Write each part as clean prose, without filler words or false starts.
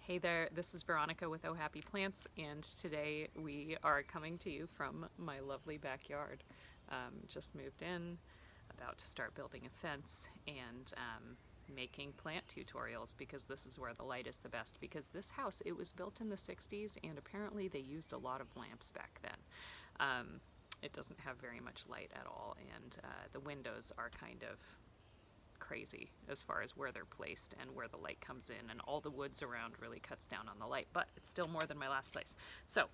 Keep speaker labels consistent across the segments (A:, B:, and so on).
A: Hey there, this is Veronica with Oh Happy Plants, and today we are coming to you from my lovely backyard. Just moved in, about to start building a fence, and making plant tutorials because this is where the light is the best. Because this house, it was built in the 60s, and apparently they used a lot of lamps back then. It doesn't have very much light at all, and the windows are kind of crazy as far as where they're placed and where the light comes in, and all the woods around really cuts down on the light, but it's still more than my last place. So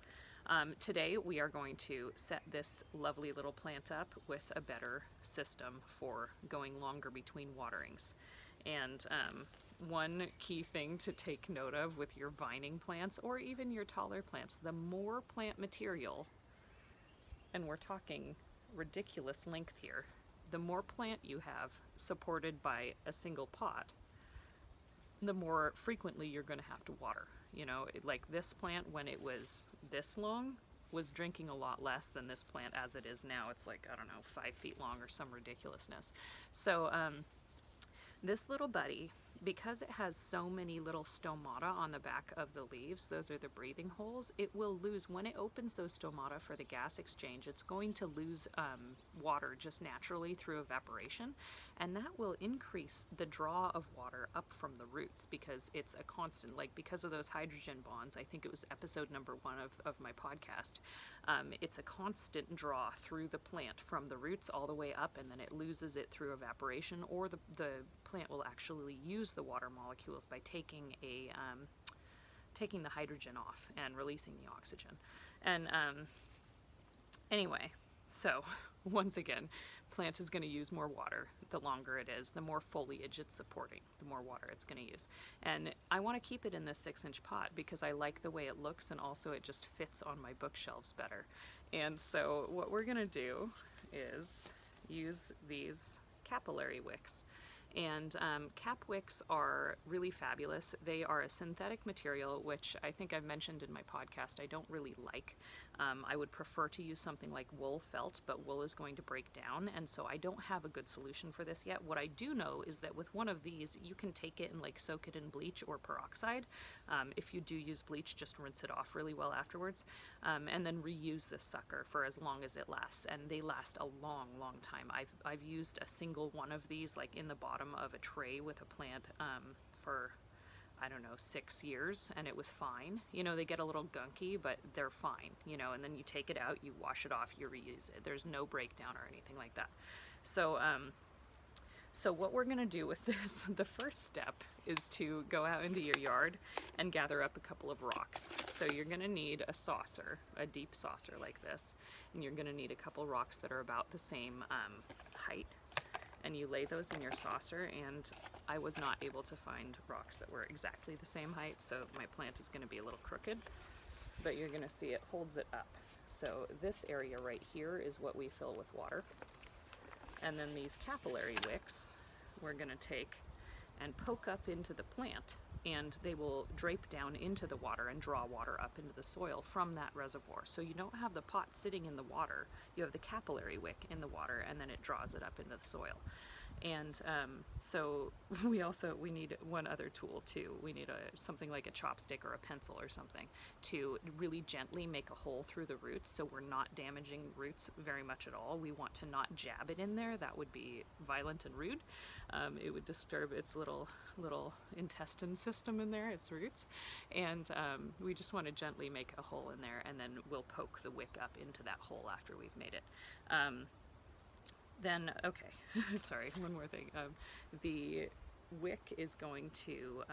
A: today we are going to set this lovely little plant up with a better system for going longer between waterings. And one key thing to take note of with your vining plants or even your taller plants, the more plant material, and we're talking ridiculous length here, the more plant you have supported by a single pot, the more frequently you're going to have to water. You know, like this plant, when it was this long, was drinking a lot less than this plant as it is now. It's like, I don't know, 5 feet long or some ridiculousness. So this little buddy, because it has so many little stomata on the back of the leaves, those are the breathing holes, it will lose, when it opens those stomata for the gas exchange, it's going to lose water just naturally through evaporation, and that will increase the draw of water up from the roots because it's a constant, like because of those hydrogen bonds. I think it was episode number 1 of my podcast. It's a constant draw through the plant from the roots all the way up, and then it loses it through evaporation, or the plant will actually use the water molecules by taking the hydrogen off and releasing the oxygen. And anyway, so once again, plant is going to use more water the longer it is, the more foliage it's supporting, the more water it's going to use. And I want to keep it in this 6-inch pot because I like the way it looks, and also it just fits on my bookshelves better. And so what we're going to do is use these capillary wicks. And cap wicks are really fabulous. They are a synthetic material, which I think I've mentioned in my podcast I don't really like. I would prefer to use something like wool felt, but wool is going to break down, and so I don't have a good solution for this yet. What I do know is that with one of these, you can take it and like soak it in bleach or peroxide. If you do use bleach, just rinse it off really well afterwards, and then reuse this sucker for as long as it lasts. And they last a long, long time. I've used a single one of these like in the bottom of a tray with a plant for, I don't know, 6 years, and it was fine. You know, they get a little gunky, but they're fine, you know, and then you take it out, you wash it off, you reuse it. There's no breakdown or anything like that. So so what we're going to do with this, the first step is to go out into your yard and gather up a couple of rocks. So you're going to need a saucer, a deep saucer like this, and you're going to need a couple rocks that are about the same height. And you lay those in your saucer, and I was not able to find rocks that were exactly the same height, so my plant is going to be a little crooked, but you're going to see it holds it up. So this area right here is what we fill with water, and then these capillary wicks we're going to take and poke up into the plant, and they will drape down into the water and draw water up into the soil from that reservoir. So you don't have the pot sitting in the water, you have the capillary wick in the water, and then it draws it up into the soil. And so we need one other tool too. We need something like a chopstick or a pencil or something to really gently make a hole through the roots, so we're not damaging roots very much at all. We want to not jab it in there. That would be violent and rude. It would disturb its little intestine system in there, its roots. And we just want to gently make a hole in there, and then we'll poke the wick up into that hole after we've made it. Then, okay, sorry, one more thing. The wick is going to,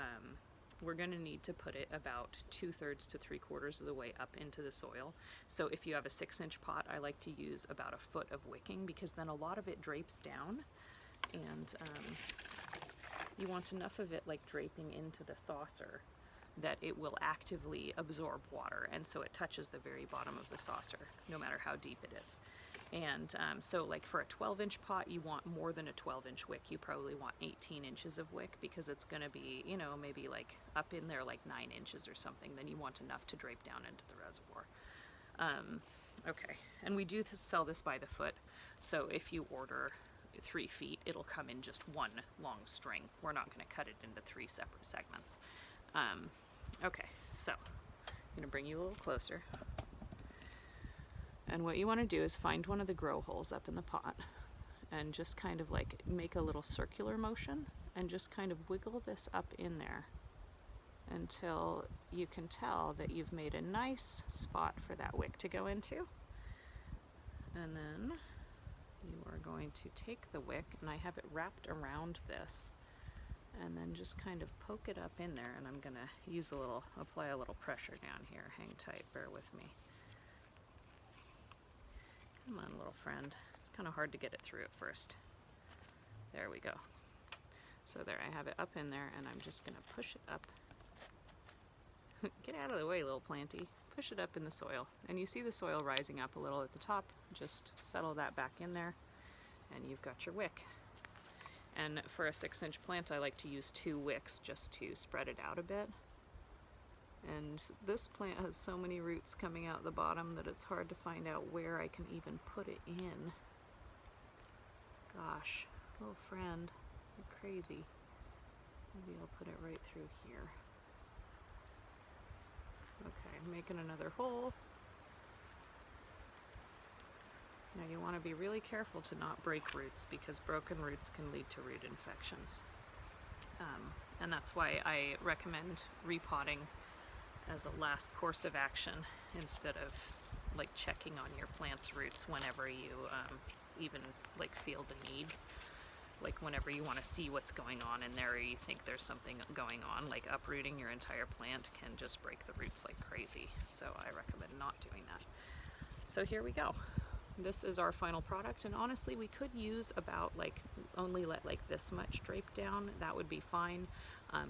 A: we're going to need to put it about 2/3 to 3/4 of the way up into the soil. So if you have a 6-inch pot, I like to use about 1 foot of wicking, because then a lot of it drapes down, and you want enough of it like draping into the saucer that it will actively absorb water, and so it touches the very bottom of the saucer, no matter how deep it is. And so like for a 12-inch pot, you want more than a 12-inch wick. You probably want 18 inches of wick, because it's going to be, you know, maybe like up in there like 9 inches or something. Then you want enough to drape down into the reservoir. Okay, and we do sell this by the foot, so if you order 3 feet, it'll come in just one long string. We're not going to cut it into 3 separate segments. Okay, so I'm gonna bring you a little closer. And what you want to do is find one of the grow holes up in the pot and just kind of like make a little circular motion and just kind of wiggle this up in there until you can tell that you've made a nice spot for that wick to go into. And then you are going to take the wick, and I have it wrapped around this, and then just kind of poke it up in there, and I'm gonna apply a little pressure down here. Hang tight, bear with me. Come on, little friend. It's kind of hard to get it through at first. There we go. So there, I have it up in there, and I'm just gonna push it up. Get out of the way, little planty. Push it up in the soil. And you see the soil rising up a little at the top. Just settle that back in there, and you've got your wick. And for a 6-inch plant, I like to use 2 wicks just to spread it out a bit. And this plant has so many roots coming out the bottom that it's hard to find out where I can even put it in. Gosh, little friend, you're crazy. Maybe I'll put it right through here. Okay, I'm making another hole. Now you want to be really careful to not break roots, because broken roots can lead to root infections. And that's why I recommend repotting as a last course of action instead of like checking on your plant's roots whenever you even like feel the need. Like whenever you want to see what's going on in there, or you think there's something going on, like uprooting your entire plant can just break the roots like crazy. So I recommend not doing that. So here we go. This is our final product, and honestly we could use about like only let like this much drape down. That would be fine.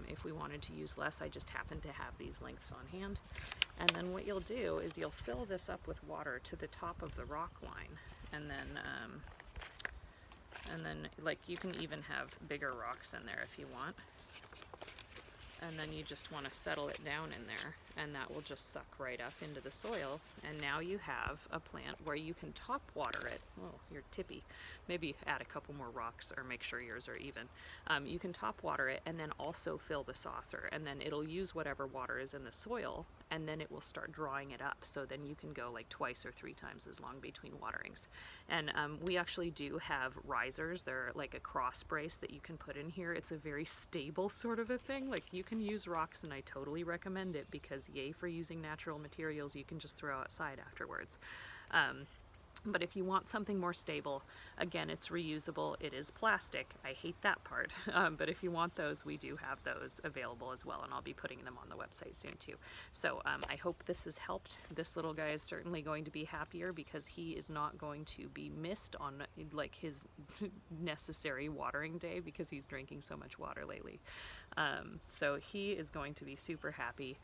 A: If we wanted to use less, I just happen to have these lengths on hand. And then what you'll do is you'll fill this up with water to the top of the rock line, and then like you can even have bigger rocks in there if you want. And then you just want to settle it down in there, and that will just suck right up into the soil. And now you have a plant where you can top water it. Oh, you're tippy. Maybe add a couple more rocks, or make sure yours are even. You can top water it and then also fill the saucer, and then it'll use whatever water is in the soil, and then it will start drawing it up. So then you can go like 2 or 3 times as long between waterings. And we actually do have risers. They're like a cross brace that you can put in here. It's a very stable sort of a thing. Like you can use rocks, and I totally recommend it, because yay for using natural materials you can just throw outside afterwards. But if you want something more stable, again, it's reusable. It is plastic. I hate that part. But if you want those, we do have those available as well, and I'll be putting them on the website soon too. So I hope this has helped. This little guy is certainly going to be happier, because he is not going to be missed on like his necessary watering day, because he's drinking so much water lately. So he is going to be super happy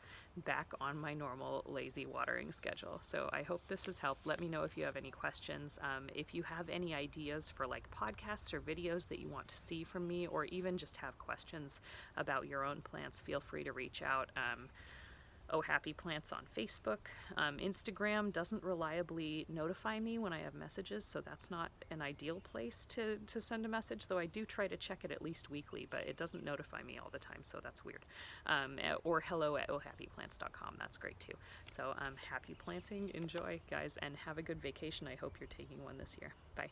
A: back on my normal lazy watering schedule. So I hope this has helped. Let me know if you have any questions. If you have any ideas for like podcasts or videos that you want to see from me, or even just have questions about your own plants, feel free to reach out. Oh Happy Plants on Facebook. Instagram doesn't reliably notify me when I have messages, so that's not an ideal place to send a message, though I do try to check it at least weekly, but it doesn't notify me all the time, so that's weird. Or hello@ohhappyplants.com, that's great too. So happy planting, enjoy guys, and have a good vacation. I hope you're taking one this year. Bye.